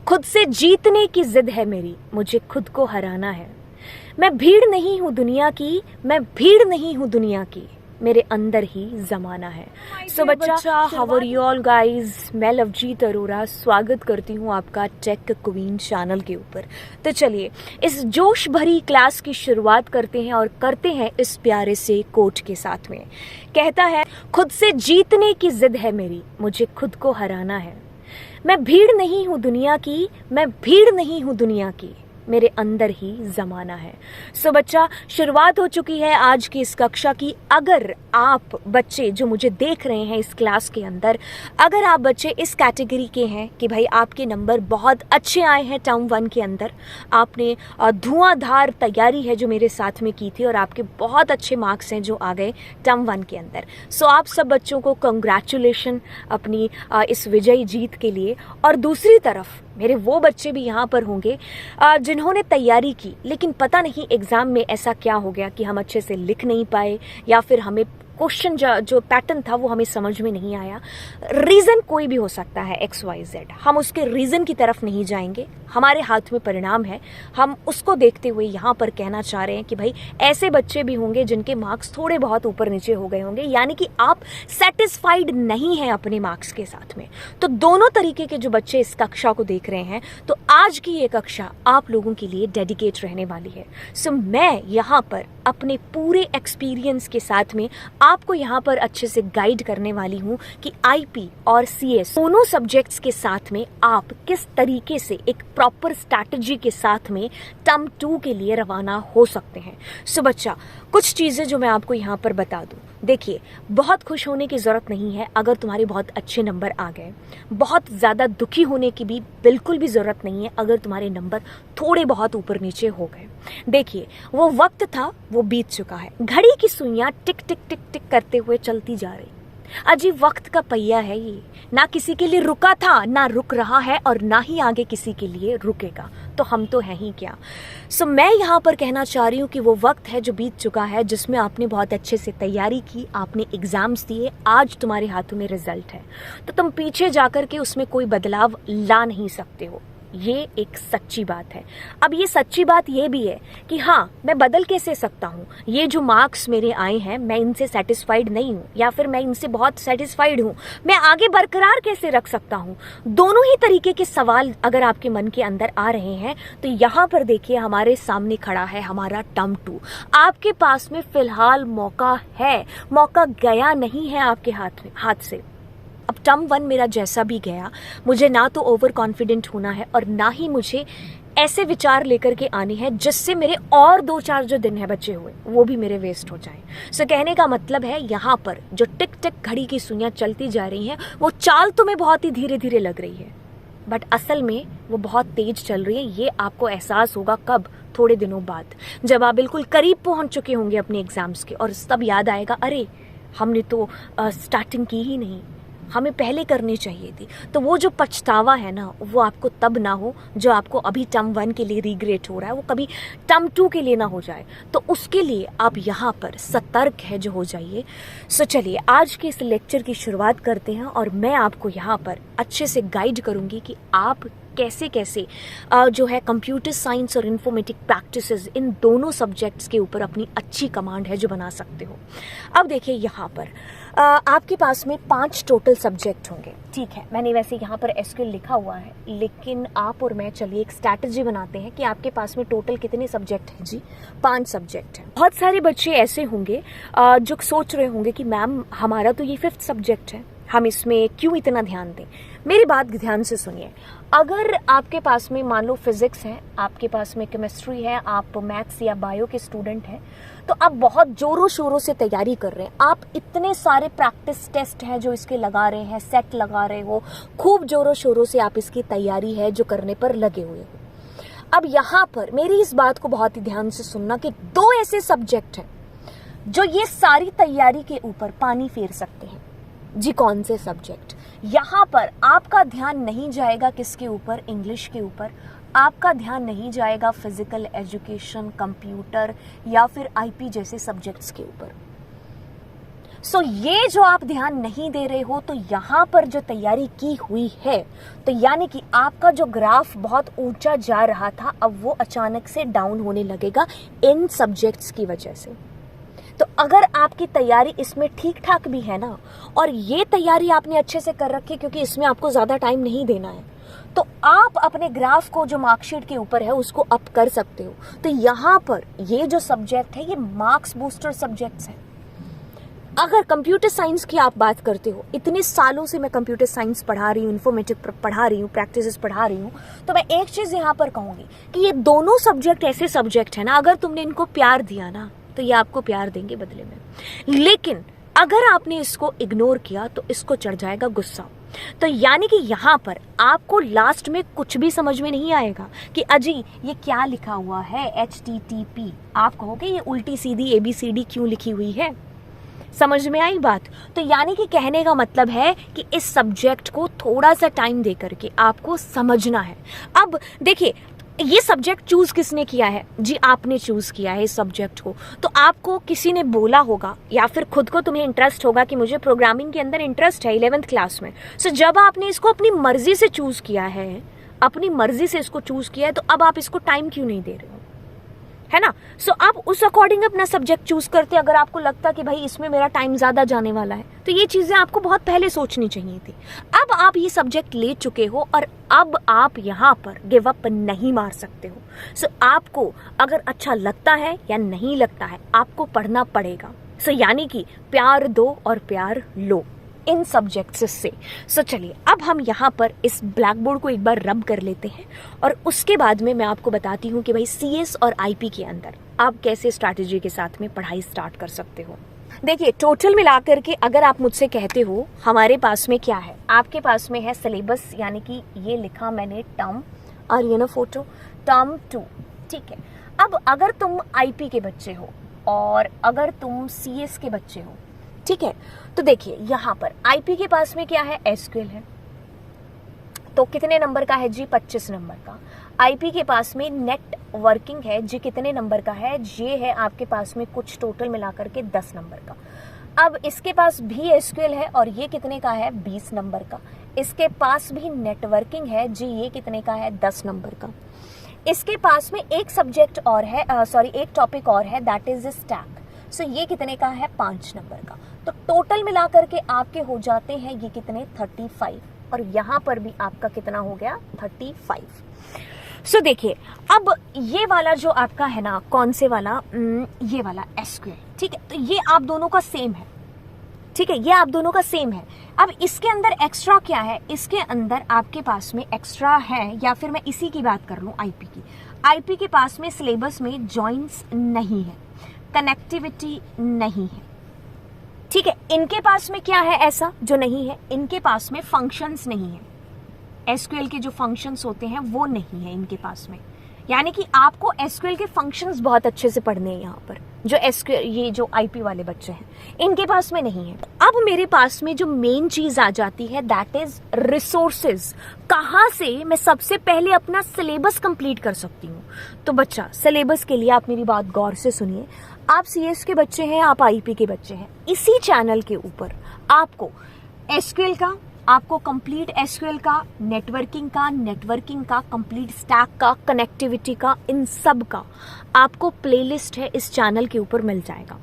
खुद से जीतने की जिद है मेरी, मुझे खुद को हराना है। मैं भीड़ नहीं हूँ दुनिया की, मैं भीड़ नहीं हूँ दुनिया की, मेरे अंदर ही जमाना है। सो बच्चा, how are you all guys? मैं लवजीत अरोरा स्वागत करती हूँ आपका टेक क्वीन चैनल के ऊपर। तो चलिए इस जोश भरी क्लास की शुरुआत करते हैं और करते हैं इस प्यारे से कोट के साथ में। कहता है, खुद से जीतने की जिद है मेरी, मुझे खुद को हराना है। मैं भीड़ नहीं हूँ दुनिया की, मैं भीड़ नहीं हूँ दुनिया की, मेरे अंदर ही जमाना है। सो बच्चा, शुरुआत हो चुकी है आज की इस कक्षा की। अगर आप बच्चे जो मुझे देख रहे हैं इस क्लास के अंदर, अगर आप बच्चे इस कैटेगरी के हैं कि भाई आपके नंबर बहुत अच्छे आए हैं टर्म 1 के अंदर, आपने धुआंधार तैयारी है जो मेरे साथ में की थी और आपके बहुत अच्छे मार्क्स हैं जो आ गए टर्म 1 के अंदर। सो आप सब बच्चों को कंग्रेचुलेशन अपनी इस विजयी जीत के लिए। और दूसरी तरफ मेरे वो बच्चे भी यहाँ पर होंगे जिन्होंने तैयारी की, लेकिन पता नहीं एग्ज़ाम में ऐसा क्या हो गया कि हम अच्छे से लिख नहीं पाए या फिर हमें क्वेश्चन जो पैटर्न था वो हमें समझ में नहीं आया। रीज़न कोई भी हो सकता है, XYZ। हम उसके रीज़न की तरफ नहीं जाएंगे, हमारे हाथ में परिणाम है। हम उसको देखते हुए यहाँ पर कहना चाह रहे हैं कि भाई ऐसे बच्चे भी होंगे जिनके मार्क्स थोड़े बहुत ऊपर नीचे हो गए होंगे, यानी कि आप सेटिस्फाइड नहीं हैं अपने मार्क्स के साथ में। तो दोनों तरीके के जो बच्चे इस कक्षा को देख रहे हैं, तो आज की ये कक्षा आप लोगों के लिए डेडिकेट रहने वाली है। सो मैं यहाँ पर अपने पूरे एक्सपीरियंस के साथ में आपको यहाँ पर अच्छे से गाइड करने वाली हूँ कि IP और CS दोनों सब्जेक्ट्स के साथ में आप किस तरीके से एक प्रॉपर स्ट्रैटेजी के साथ में टर्म 2 के लिए रवाना हो सकते हैं। सो बच्चा, कुछ चीज़ें जो मैं आपको यहाँ पर बता दूँ। देखिए, बहुत खुश होने की ज़रूरत नहीं है अगर तुम्हारे बहुत अच्छे नंबर आ गए। बहुत ज़्यादा दुखी होने की भी बिल्कुल भी ज़रूरत नहीं है अगर तुम्हारे नंबर थोड़े बहुत ऊपर नीचे हो गए। देखिए, वो वक्त था वो बीत चुका है। घड़ी की सुइयां टिक टिक टिक टिक करते हुए चलती जा रही। अजीब वक्त का पहिया है ये, ना किसी के लिए रुका था, ना रुक रहा है और ना ही आगे किसी के लिए रुकेगा। तो हम तो हैं ही क्या। सो मैं यहाँ पर कहना चाह रही हूँ कि वो वक्त है जो बीत चुका है, जिसमें आपने बहुत अच्छे से तैयारी की, आपने एग्जाम्स दिए, आज तुम्हारे हाथों में रिजल्ट है। तो तुम पीछे जाकर के उसमें कोई बदलाव ला नहीं सकते हो। ये एक सच्ची बात है। अब ये सच्ची बात ये भी है कि हाँ, मैं बदल कैसे सकता हूँ। ये जो मार्क्स मेरे आए हैं, मैं इनसे सेटिस्फाइड नहीं हूँ या फिर मैं इनसे बहुत सेटिस्फाइड हूँ, मैं आगे बरकरार कैसे रख सकता हूँ। दोनों ही तरीके के सवाल अगर आपके मन के अंदर आ रहे हैं, तो यहाँ पर देखिए हमारे सामने खड़ा है हमारा टर्म 2। आपके पास में फिलहाल मौका है, मौका गया नहीं है आपके हाथ से। अब टर्म 1 मेरा जैसा भी गया, मुझे ना तो ओवर कॉन्फिडेंट होना है और ना ही मुझे ऐसे विचार लेकर के आने हैं जिससे मेरे और 2-4 जो दिन है बचे हुए वो भी मेरे वेस्ट हो जाएं। सो कहने का मतलब है, यहाँ पर जो टिक टिक घड़ी की सुइयां चलती जा रही हैं, वो चाल तुम्हें बहुत ही धीरे धीरे लग रही है, बट असल में वो बहुत तेज चल रही है। ये आपको एहसास होगा कब? थोड़े दिनों बाद, जब आप बिल्कुल करीब पहुंच चुके होंगे अपने एग्जाम्स के, और तब याद आएगा, अरे हमने तो स्टार्टिंग की ही नहीं, हमें पहले करनी चाहिए थी। तो वो जो पछतावा है ना, वो आपको तब ना हो जो आपको अभी टर्म 1 के लिए रिग्रेट हो रहा है, वो कभी टर्म 2 के लिए ना हो जाए। तो उसके लिए आप यहाँ पर सतर्क है जो हो जाइए। सो चलिए आज के इस लेक्चर की शुरुआत करते हैं और मैं आपको यहाँ पर अच्छे से गाइड करूँगी कि आप कैसे कैसे जो है कंप्यूटर साइंस और इन्फॉर्मेटिक प्रैक्टिसेस, इन दोनों सब्जेक्ट्स के ऊपर अपनी अच्छी कमांड है जो बना सकते हो। अब देखिए, यहाँ पर आपके पास में 5 टोटल सब्जेक्ट होंगे, ठीक है। मैंने वैसे यहाँ पर SQL लिखा हुआ है, लेकिन आप और मैं चलिए एक स्ट्रैटेजी बनाते हैं कि आपके पास में टोटल कितने सब्जेक्ट हैं जी? 5 सब्जेक्ट हैं। बहुत सारे बच्चे ऐसे होंगे जो सोच रहे होंगे कि मैम हमारा तो ये 5th सब्जेक्ट है, हम इसमें क्यों इतना ध्यान दें। मेरी बात ध्यान से सुनिए। अगर आपके पास में मान लो फिजिक्स है, आपके पास में केमिस्ट्री है, आप मैथ्स या बायो के स्टूडेंट हैं, तो आप बहुत जोरों शोरों से तैयारी कर रहे हैं। आप इतने सारे प्रैक्टिस टेस्ट हैं जो इसके लगा रहे हैं, सेट लगा रहे हो, खूब जोरों शोरों से आप इसकी तैयारी है जो करने पर लगे हुए हो। अब यहाँ पर मेरी इस बात को बहुत ही ध्यान से सुनना कि 2 ऐसे सब्जेक्ट हैं जो ये सारी तैयारी के ऊपर पानी फेर सकते हैं। जी कौन से सब्जेक्ट? यहाँ पर आपका ध्यान नहीं जाएगा किसके ऊपर? इंग्लिश के ऊपर। आपका ध्यान नहीं जाएगा फिजिकल एजुकेशन, कंप्यूटर या फिर IP जैसे सब्जेक्ट्स के ऊपर। सो ये जो आप ध्यान नहीं दे रहे हो, तो यहाँ पर जो तैयारी की हुई है, तो यानी कि आपका जो ग्राफ बहुत ऊंचा जा रहा था, अब वो अचानक से डाउन होने लगेगा इन सब्जेक्ट्स की वजह से। तो अगर आपकी तैयारी इसमें ठीक ठाक भी है ना, और ये तैयारी आपने अच्छे से कर रखी, क्योंकि इसमें आपको ज़्यादा टाइम नहीं देना है, तो आप अपने ग्राफ को जो मार्कशीट के ऊपर है उसको अप कर सकते हो। तो यहाँ पर ये जो सब्जेक्ट है ये मार्क्स बूस्टर सब्जेक्ट्स हैं। अगर कंप्यूटर साइंस की आप बात करते हो, इतने सालों से मैं कंप्यूटर साइंस पढ़ा रही हूँ, इन्फॉर्मेटिव पढ़ा रही हूँ, प्रैक्टिसेस पढ़ा रही हूँ, तो मैं एक चीज़ यहाँ पर कहूँगी कि ये दोनों सब्जेक्ट ऐसे सब्जेक्ट है ना, अगर तुमने इनको प्यार दिया ना, तो ये आपको प्यार देंगे बदले में। लेकिन अगर आपने इसको इग्नोर किया तो इसको चढ़ जाएगा गुस्सा। तो यानी कि यहाँ पर आपको लास्ट में कुछ भी समझ में नहीं आएगा कि अजी ये क्या लिखा हुआ है, HTTP। आप कहोगे ये उल्टी सीधी ABCD क्यों लिखी हुई है। समझ में आई बात। तो यानी कि कहने का मतलब है कि इस सब्जेक्ट को थोड़ा सा टाइम दे करके आपको समझना है। अब देखिए, ये सब्जेक्ट चूज किसने किया है जी, आपने चूज किया है इस सब्जेक्ट को। तो आपको किसी ने बोला होगा या फिर खुद को तुम्हें इंटरेस्ट होगा कि मुझे प्रोग्रामिंग के अंदर इंटरेस्ट है 11th क्लास में। सो जब आपने इसको अपनी मर्जी से चूज किया है, अपनी मर्जी से इसको चूज किया है, तो अब आप इसको टाइम क्यों नहीं दे रहे हो, है ना। सो आप उस अकॉर्डिंग अपना सब्जेक्ट चूज करते। अगर आपको लगता कि भाई इसमें मेरा टाइम ज्यादा जाने वाला है, तो ये चीजें आपको बहुत पहले सोचनी चाहिए थी। अब आप ये सब्जेक्ट ले चुके हो और अब आप यहाँ पर गिव अप नहीं मार सकते हो। सो आपको अगर अच्छा लगता है या नहीं लगता है, आपको पढ़ना पड़ेगा। सो यानी कि प्यार दो और प्यार लो इन सब्जेक्ट्स से। सो चलिए अब हम यहाँ पर इस ब्लैक बोर्ड को एक बार रब कर लेते हैं, और उसके बाद में मैं आपको बताती हूँ कि भाई CS और IP के अंदर आप कैसे स्ट्रैटेजी के साथ में पढ़ाई स्टार्ट कर सकते हो। देखिए, टोटल मिलाकर के अगर आप मुझसे कहते हो हमारे पास में क्या है, आपके पास में है सिलेबस, यानी कि ये लिखा मैंने टर्म, और ये ना फोटो टर्म 2, ठीक है। अब अगर तुम IP के बच्चे हो और अगर तुम CS के बच्चे हो, ठीक है, तो देखिए यहाँ पर IP के पास में क्या है, SQL है, तो कितने नंबर का है जी, 25 नंबर का। IP के पास में नेटवर्किंग है जी, कितने नंबर का है, ये है आपके पास में कुछ टोटल मिलाकर के 10 नंबर का। अब इसके पास भी SQL है और ये कितने का है, 20 नंबर का। इसके पास भी नेटवर्किंग है जी, ये कितने का है, 10 नंबर का। इसके पास में एक सब्जेक्ट और है, एक टॉपिक और है, दैट इज स्टैक। सो ये कितने का है, 5 नंबर का। तो टोटल मिलाकर के आपके हो जाते हैं ये कितने, 35, और यहाँ पर भी आपका कितना हो गया, 35। सो देखिए, अब ये वाला जो आपका है ना, कौन से वाला, ये वाला SQL, ठीक है, तो ये आप दोनों का सेम है, ठीक है, ये आप दोनों का सेम है। अब इसके अंदर एक्स्ट्रा क्या है, इसके अंदर आपके पास में एक्स्ट्रा है, या फिर मैं इसी की बात कर लूं IP की। IP के पास में सिलेबस में जॉइंट्स नहीं है, कनेक्टिविटी नहीं है, ठीक है। इनके पास में क्या है ऐसा जो नहीं है, इनके पास में फंक्शंस नहीं है। SQL के जो फंक्शंस होते हैं वो नहीं है इनके पास में, यानी कि आपको SQL के फंक्शंस बहुत अच्छे से पढ़ने हैं यहाँ पर। जो SQL, ये जो IP वाले बच्चे हैं, इनके पास में नहीं है। अब मेरे पास में जो मेन चीज आ जाती है, दैट इज रिसोर्सेज। कहाँ से मैं सबसे पहले अपना सिलेबस कंप्लीट कर सकती हूँ। तो बच्चा, सिलेबस के लिए आप मेरी बात गौर से सुनिए। आप CS के बच्चे हैं, आप IP के बच्चे हैं, इसी चैनल के ऊपर आपको SQL का, आपको कंप्लीट SQL का, नेटवर्किंग का, कंप्लीट स्टैक का, कनेक्टिविटी का, इन सब का आपको प्लेलिस्ट है इस चैनल के ऊपर मिल जाएगा,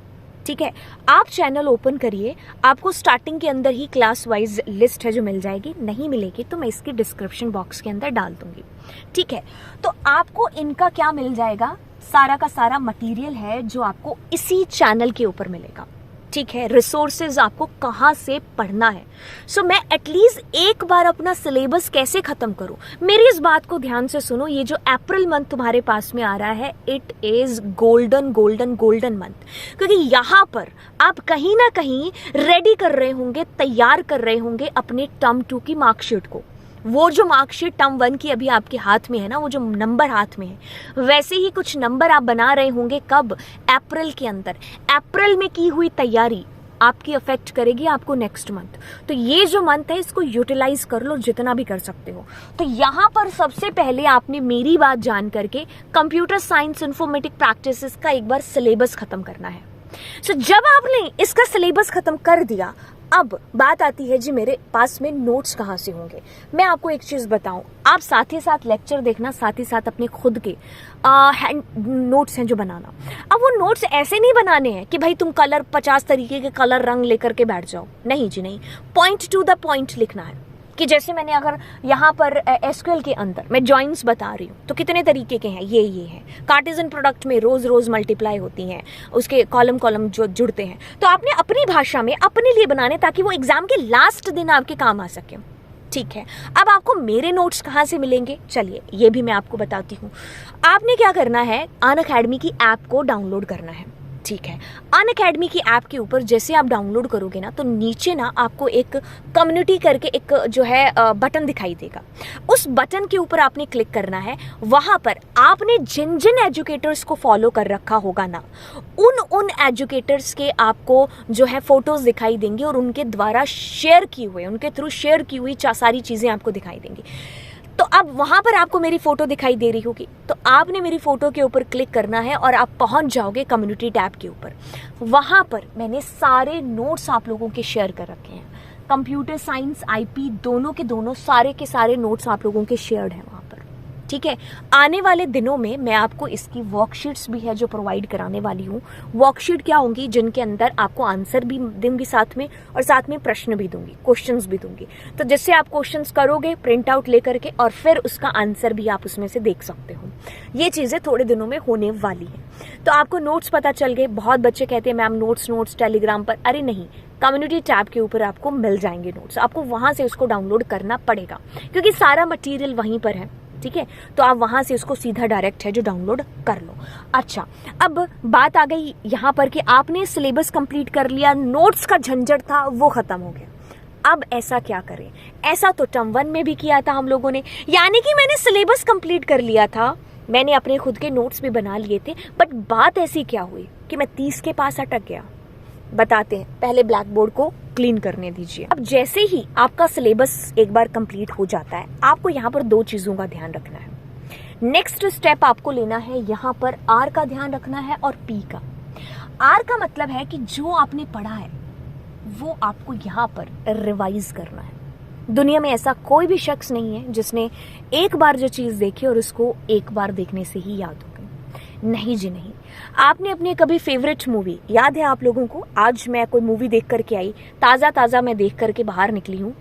ठीक है। आप चैनल ओपन करिए, आपको स्टार्टिंग के अंदर ही क्लास वाइज लिस्ट है जो मिल जाएगी। नहीं मिलेगी तो मैं इसकी डिस्क्रिप्शन बॉक्स के अंदर डाल दूंगी, ठीक है। तो आपको इनका क्या मिल जाएगा, सारा का सारा मटेरियल है जो आपको इसी चैनल के ऊपर मिलेगा, ठीक है। रिसोर्सेज आपको कहाँ से पढ़ना है। सो मैं एटलीस्ट एक बार अपना सिलेबस कैसे खत्म करूं, मेरी इस बात को ध्यान से सुनो। ये जो अप्रैल मंथ तुम्हारे पास में आ रहा है, it is golden golden golden month, क्योंकि यहाँ पर आप कहीं ना कहीं रेडी कर रहे होंगे, तैयार कर रहे होंगे अपने टर्म 2 की मार्कशीट को। वो जो मार्कशीट टर्म 1 की अभी आपके हाथ में है ना, वो जो नंबर हाथ में है, वैसे ही कुछ नंबर आप बना रहे होंगे। कब, अप्रैल के अंदर। अप्रैल में की हुई तैयारी आपकी अफेक्ट करेगी आपको नेक्स्ट मंथ। तो ये जो मंथ है इसको यूटिलाइज कर लो जितना भी कर सकते हो। तो यहाँ पर सबसे पहले आपने मेरी बात जान करके कंप्यूटर साइंस इन्फॉर्मेटिक प्रैक्टिसेस का एक बार सिलेबस खत्म करना है। सो जब आपने इसका सिलेबस खत्म कर दिया, अब बात आती है जी मेरे पास में नोट्स कहाँ से होंगे। मैं आपको एक चीज बताऊं, आप साथ ही साथ लेक्चर देखना, साथ ही साथ अपने खुद के हैंड नोट्स हैं जो बनाना। अब वो नोट्स ऐसे नहीं बनाने हैं कि भाई तुम कलर 50 तरीके के कलर रंग लेकर के बैठ जाओ, नहीं जी नहीं। पॉइंट टू द पॉइंट लिखना है कि जैसे मैंने अगर यहाँ पर एसक्यूएल के अंदर मैं जॉइंट्स बता रही हूँ तो कितने तरीके के हैं, ये हैं। कार्टेशियन प्रोडक्ट में रोज मल्टीप्लाई होती हैं, उसके कॉलम जो जुड़ते हैं। तो आपने अपनी भाषा में अपने लिए बनाने ताकि वो एग्जाम के लास्ट दिन आपके काम आ सके। ठीक है, अब आपको मेरे नोट्स कहाँ से मिलेंगे, चलिए ये भी मैं आपको बताती हूँ। आपने क्या करना है, अनअकैडमी की ऐप को डाउनलोड करना है। ठीक है, अनअकैडमी की ऐप के ऊपर जैसे आप डाउनलोड करोगे ना, तो नीचे ना आपको एक कम्युनिटी करके एक जो है बटन दिखाई देगा। उस बटन के ऊपर आपने क्लिक करना है। वहां पर आपने जिन जिन एजुकेटर्स को फॉलो कर रखा होगा ना, उन एजुकेटर्स के आपको जो है फोटोज दिखाई देंगे और उनके द्वारा शेयर किए हुए, उनके थ्रू शेयर की हुई सारी चीजें आपको दिखाई देंगी। तो अब वहां पर आपको मेरी फोटो दिखाई दे रही होगी, तो आपने मेरी फोटो के ऊपर क्लिक करना है और आप पहुंच जाओगे कम्युनिटी टैब के ऊपर। वहां पर मैंने सारे नोट्स आप लोगों के शेयर कर रखे हैं। कंप्यूटर साइंस, आईपी, दोनों के दोनों सारे के सारे नोट्स आप लोगों के शेयर्ड हैं वहां पर। ठीक है, आने वाले दिनों में मैं आपको इसकी वर्कशीट्स भी है जो प्रोवाइड कराने वाली हूँ। वर्कशीट क्या होंगी, जिनके अंदर आपको आंसर भी दूंगी साथ में, और साथ में प्रश्न भी दूंगी, क्वेश्चंस भी दूंगी। तो जिससे आप क्वेश्चंस करोगे प्रिंट आउट लेकर के, और फिर उसका आंसर भी आप उसमें से देख सकते हो। ये चीजें थोड़े दिनों में होने वाली है। तो आपको नोट्स पता चल गए। बहुत बच्चे कहते हैं मैम नोट्स टेलीग्राम पर, अरे नहीं, कम्युनिटी टैब के ऊपर आपको मिल जाएंगे नोट्स। आपको वहां से उसको डाउनलोड करना पड़ेगा क्योंकि सारा मटेरियल वहीं पर है। ठीक है, तो आप वहां से उसको सीधा डायरेक्ट है जो डाउनलोड कर लो। अच्छा, अब बात आ गई यहाँ पर कि आपने सिलेबस कंप्लीट कर लिया, नोट्स का झंझट था वो खत्म हो गया। अब ऐसा क्या करें, ऐसा तो टर्म 1 में भी किया था हम लोगों ने, यानी कि मैंने सिलेबस कंप्लीट कर लिया था, मैंने अपने खुद के नोट्स भी बना लिए थे, बट बात ऐसी क्या हुई कि मैं 30 के पास अटक गया। बताते हैं, पहले ब्लैक बोर्ड को क्लीन करने दीजिए। अब जैसे ही आपका सिलेबस एक बार कंप्लीट हो जाता है, आपको यहाँ पर 2 चीजों का ध्यान रखना है। नेक्स्ट स्टेप आपको लेना है, यहाँ पर आर का ध्यान रखना है और पी का। आर का मतलब है कि जो आपने पढ़ा है वो आपको यहाँ पर रिवाइज करना है। दुनिया में ऐसा कोई भी शख्स नहीं है जिसने एक बार जो चीज देखी और उसको एक बार देखने से ही याद हो गई। नहीं जी नहीं। आपने अपनी कभी फेवरेट मूवी याद है आप लोगों को? आज मैं कोई मूवी देख करके आई, ताज़ा मैं देख करके बाहर निकली हूँ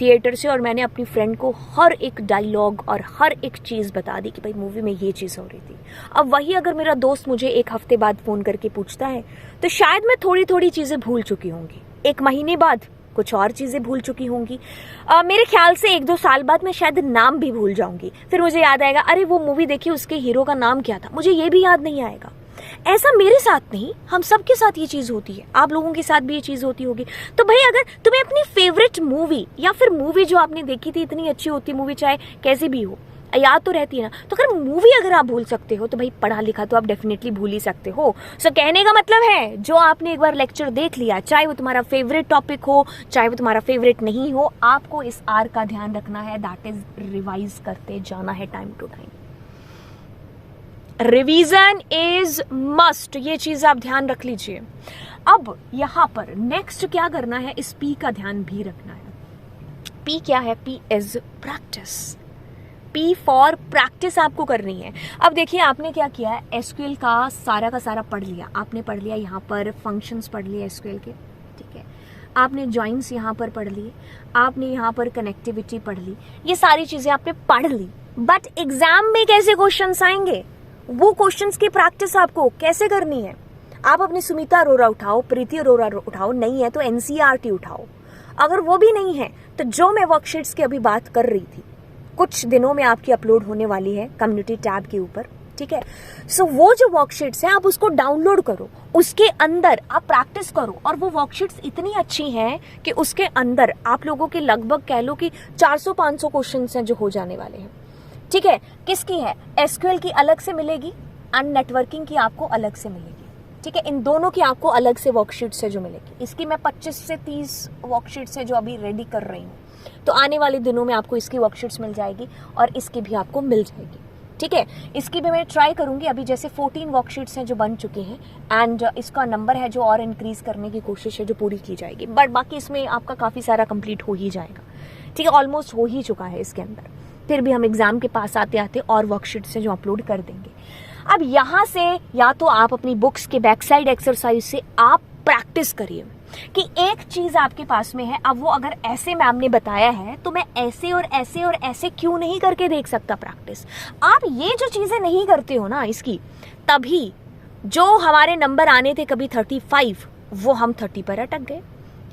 थिएटर से, और मैंने अपनी फ्रेंड को हर एक डायलॉग और हर एक चीज़ बता दी कि भाई मूवी में ये चीज़ हो रही थी। अब वही अगर मेरा दोस्त मुझे 1 हफ्ते बाद फ़ोन करके पूछता है तो शायद मैं थोड़ी चीज़ें भूल चुकी होंगी, 1 महीने बाद कुछ और चीज़ें भूल चुकी होंगी, मेरे ख्याल से 1-2 साल बाद मैं शायद नाम भी भूल जाऊंगी। फिर मुझे याद आएगा, अरे वो मूवी देखी, उसके हीरो का नाम क्या था, मुझे ये भी याद नहीं आएगा। ऐसा मेरे साथ नहीं, हम सबके साथ ये चीज़ होती है, आप लोगों के साथ भी ये चीज़ होती होगी। तो भाई अगर तुम्हें अपनी फेवरेट मूवी या फिर मूवी जो आपने देखी थी, इतनी अच्छी होती मूवी, चाहे कैसी भी हो, याद तो रहती है ना। तो अगर मूवी अगर आप भूल सकते हो तो भाई पढ़ा लिखा तो आप डेफिनेटली भूल ही सकते हो। सो कहने का मतलब है, जो आपने एक बार लेक्चर देख लिया, चाहे वो तुम्हारा फेवरेट टॉपिक हो, चाहे वो तुम्हारा फेवरेट नहीं हो, आपको इस आर का ध्यान रखना है, दैट इज रिवाइज करते जाना है time to time. Revision is must, ये चीज आप ध्यान रख लीजिए। अब यहां पर नेक्स्ट क्या करना है, इस पी का ध्यान भी रखना है। पी क्या है? P is practice. P for practice आपको करनी है। अब देखिए आपने क्या किया है, एसक्यूएल का सारा पढ़ लिया, आपने पढ़ लिया यहाँ पर फंक्शंस पढ़ लिए एसक्यूएल के, ठीक है, आपने जॉइंट्स यहाँ पर पढ़ लिए, आपने यहाँ पर कनेक्टिविटी पढ़ ली, ये सारी चीजें आपने पढ़ ली। बट एग्जाम में कैसे क्वेश्चंस आएंगे, वो क्वेश्चंस की प्रैक्टिस आपको कैसे करनी है। आप अपनी सुमिता अरोरा उठाओ, प्रीति अरोरा उठाओ, नहीं है तो एनसीईआरटी उठाओ। अगर वो भी नहीं है तो जो मैं वर्कशीट्स की अभी बात कर रही थी, कुछ दिनों में आपकी अपलोड होने वाली है कम्युनिटी टैब के ऊपर, ठीक है। सो वो जो वर्कशीट्स हैं आप उसको डाउनलोड करो, उसके अंदर आप प्रैक्टिस करो, और वो वर्कशीट्स इतनी अच्छी हैं कि उसके अंदर आप लोगों के लगभग कह लो कि 400-500 क्वेश्चंस हैं जो हो जाने वाले हैं, ठीक है। किसकी है? एसक्यूएल की अलग से मिलेगी एंड नेटवर्किंग की आपको अलग से मिलेगी, ठीक है। इन दोनों की आपको अलग से वर्कशीट्स है जो मिलेगी। इसकी मैं 25 से 30 वर्कशीट्स है जो अभी रेडी कर रही हूँ, तो आने वाले दिनों में आपको इसकी वर्कशीट्स मिल जाएगी और इसकी भी आपको मिल जाएगी, ठीक है, इसकी भी मैं ट्राई करूंगी। अभी जैसे 14 वर्कशीट्स हैं जो बन चुके हैं एंड इसका नंबर है जो और इंक्रीज करने की कोशिश है जो पूरी की जाएगी, बट बाकी इसमें आपका काफ़ी सारा कंप्लीट हो ही जाएगा। ठीक है, ऑलमोस्ट हो ही चुका है इसके अंदर। फिर भी हम एग्जाम के पास आते आते और वर्कशीट्स हैं जो अपलोड कर देंगे। अब यहाँ से या तो आप अपनी बुक्स के बैक साइड एक्सरसाइज से आप प्रैक्टिस करिए कि एक चीज आपके पास में है, अब वो अगर ऐसे मैम ने बताया है तो मैं ऐसे और ऐसे और ऐसे क्यों नहीं करके देख सकता प्रैक्टिस। आप ये जो चीजें नहीं करते हो ना इसकी, तभी जो हमारे नंबर आने थे कभी 35 वो हम 30 पर अटक गए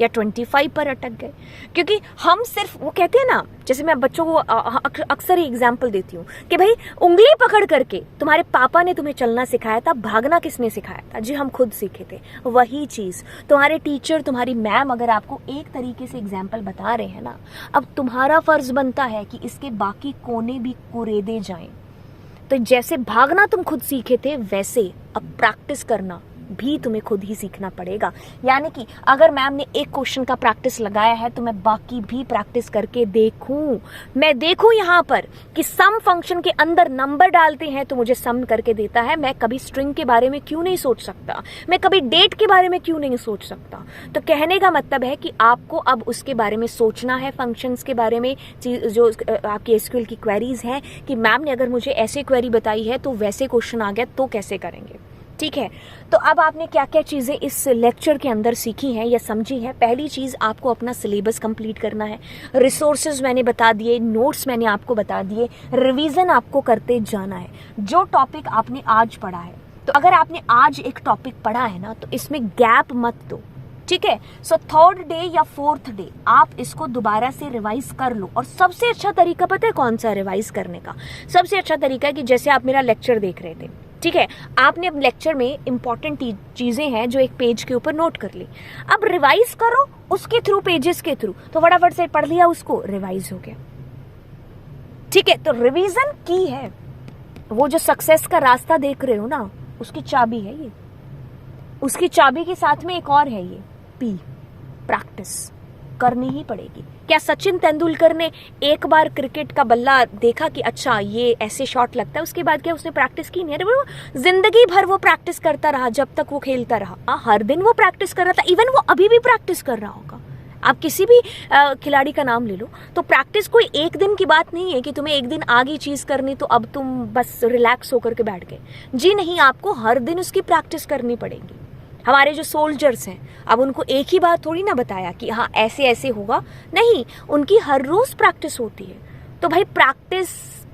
या 25 पर अटक गए, क्योंकि हम सिर्फ वो कहते हैं ना, जैसे मैं बच्चों को अक्सर ही एग्जाम्पल देती हूँ कि भाई उंगली पकड़ करके तुम्हारे पापा ने तुम्हें चलना सिखाया था, भागना किसने सिखाया था? जी हम खुद सीखे थे। वही चीज तुम्हारे टीचर, तुम्हारी मैम अगर आपको एक तरीके से एग्जाम्पल बता रहे हैं ना, अब तुम्हारा फर्ज बनता है कि इसके बाकी कोने भी कुरेदे जाएं। तो जैसे भागना तुम खुद सीखे थे, वैसे अब प्रैक्टिस करना भी तुम्हें खुद ही सीखना पड़ेगा। यानी कि अगर मैम ने एक क्वेश्चन का प्रैक्टिस लगाया है तो मैं बाकी भी प्रैक्टिस करके देखूं। मैं देखूं यहाँ पर कि सम फंक्शन के अंदर नंबर डालते हैं तो मुझे सम करके देता है, मैं कभी स्ट्रिंग के बारे में क्यों नहीं सोच सकता, मैं कभी डेट के बारे में क्यों नहीं सोच सकता। तो कहने का मतलब है कि आपको अब उसके बारे में सोचना है, फंक्शंस के बारे में, जो आपकी एसक्यूएल की क्वेरीज हैं कि मैम ने अगर मुझे ऐसे क्वेरी बताई है तो वैसे क्वेश्चन आ गया तो कैसे करेंगे। ठीक है, तो अब आपने क्या क्या चीज़ें इस लेक्चर के अंदर सीखी हैं या समझी हैं। पहली चीज़, आपको अपना सिलेबस कंप्लीट करना है। रिसोर्सेज मैंने बता दिए, नोट्स मैंने आपको बता दिए, रिवीजन आपको करते जाना है। जो टॉपिक आपने आज पढ़ा है, तो अगर आपने आज एक टॉपिक पढ़ा है ना, तो इसमें गैप मत दो। ठीक है, सो 3rd डे या 4th डे आप इसको दोबारा से रिवाइज कर लो। और सबसे अच्छा तरीका पता है कौन सा रिवाइज करने का? सबसे अच्छा तरीका है कि जैसे आप मेरा लेक्चर देख रहे थे, ठीक है, आपने अब लेक्चर में इंपॉर्टेंट चीजें हैं जो एक पेज के ऊपर नोट कर ली, अब रिवाइज करो उसके थ्रू, पेजेस के थ्रू। तो फटाफट से पढ़ लिया उसको, रिवाइज हो गया। ठीक है, तो रिवीजन की है वो जो सक्सेस का रास्ता देख रहे हो ना, उसकी चाबी है ये। उसकी चाबी के साथ में एक और है, ये पी, प्रैक्टिस करनी ही पड़ेगी। क्या सचिन तेंदुलकर ने एक बार क्रिकेट का बल्ला देखा कि अच्छा ये ऐसे शॉट लगता है, उसके बाद क्या उसने प्रैक्टिस की नहीं? अरे वो जिंदगी भर वो प्रैक्टिस करता रहा जब तक वो खेलता रहा। हर दिन वो प्रैक्टिस कर रहा था, इवन वो अभी भी प्रैक्टिस कर रहा होगा। आप किसी भी खिलाड़ी का नाम ले लो, तो प्रैक्टिस कोई एक दिन की बात नहीं है कि तुम्हें एक दिन आगे चीज करनी तो अब तुम बस रिलैक्स होकर के बैठ गए। जी नहीं, आपको हर दिन उसकी प्रैक्टिस करनी पड़ेगी। हमारे जो सोल्जर्स हैं, अब उनको एक ही बात थोड़ी ना बताया कि हाँ ऐसे ऐसे होगा, नहीं, उनकी हर रोज प्रैक्टिस होती है। तो भाई प्रैक्टिस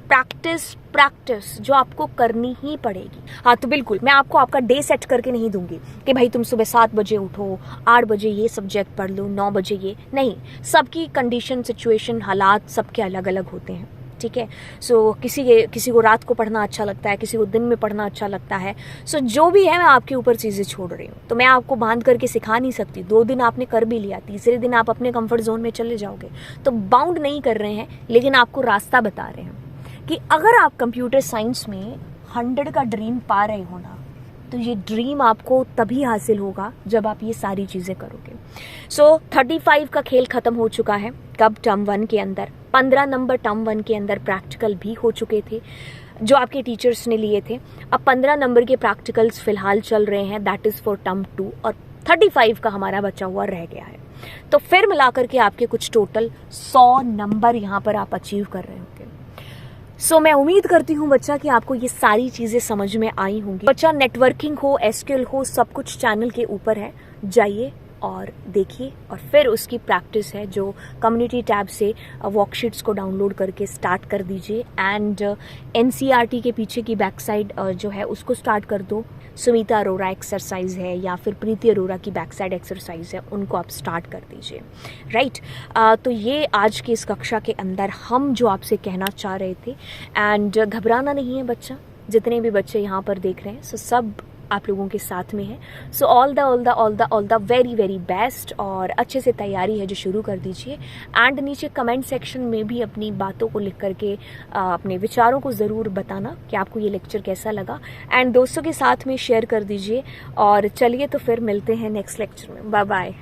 प्रैक्टिस प्रैक्टिस जो आपको करनी ही पड़ेगी। हाँ, तो बिल्कुल मैं आपको आपका डे सेट करके नहीं दूंगी कि भाई तुम सुबह 7 बजे उठो, 8 बजे ये सब्जेक्ट पढ़ लो, 9 बजे ये नहीं। सबकी कंडीशन, सिचुएशन, हालात सबके अलग अलग होते हैं। ठीक है, सो किसी को रात को पढ़ना अच्छा लगता है, किसी को दिन में पढ़ना अच्छा लगता है। सो जो भी है मैं आपके ऊपर चीज़ें छोड़ रही हूँ। तो मैं आपको बांध करके सिखा नहीं सकती। 2 दिन आपने कर भी लिया, तीसरे दिन आप अपने कंफर्ट जोन में चले जाओगे। तो बाउंड नहीं कर रहे हैं, लेकिन आपको रास्ता बता रहे हैं कि अगर आप कंप्यूटर साइंस में 100 का ड्रीम पा रहे हो ना, तो ये ड्रीम आपको तभी हासिल होगा जब आप ये सारी चीज़ें करोगे। सो 35 का खेल खत्म हो चुका है। कब? टर्म 1 के अंदर 15 नंबर टर्म 1 के अंदर प्रैक्टिकल भी हो चुके थे जो आपके टीचर्स ने लिए थे। अब 15 नंबर के प्रैक्टिकल्स फिलहाल चल रहे हैं, दैट इज़ फॉर टर्म 2, और 35 का हमारा बचा हुआ रह गया है। तो फिर मिलाकर के आपके कुछ टोटल 100 नंबर यहाँ पर आप अचीव कर रहे होंगे। सो मैं उम्मीद करती हूँ बच्चा कि आपको ये सारी चीज़ें समझ में आई होंगी। बच्चा नेटवर्किंग हो, एसक्यूएल हो, सब कुछ चैनल के ऊपर है, जाइए और देखिए, और फिर उसकी प्रैक्टिस है जो कम्युनिटी टैब से वर्कशीट्स को डाउनलोड करके स्टार्ट कर दीजिए। एंड एनसीईआरटी के पीछे की बैक साइड जो है उसको स्टार्ट कर दो। सुमिता अरोरा एक्सरसाइज है या फिर प्रीति अरोरा की बैक साइड एक्सरसाइज है, उनको आप स्टार्ट कर दीजिए। राइट, तो ये आज की इस कक्षा के अंदर हम जो आपसे कहना चाह रहे थे। एंड घबराना नहीं है बच्चा, जितने भी बच्चे यहाँ पर देख रहे हैं सो सब आप लोगों के साथ में है। So all the very very best, और अच्छे से तैयारी है जो शुरू कर दीजिए। एंड नीचे कमेंट सेक्शन में भी अपनी बातों को लिख करके अपने विचारों को ज़रूर बताना कि आपको ये लेक्चर कैसा लगा। एंड दोस्तों के साथ में शेयर कर दीजिए। और चलिए तो फिर मिलते हैं नेक्स्ट लेक्चर में। Bye bye.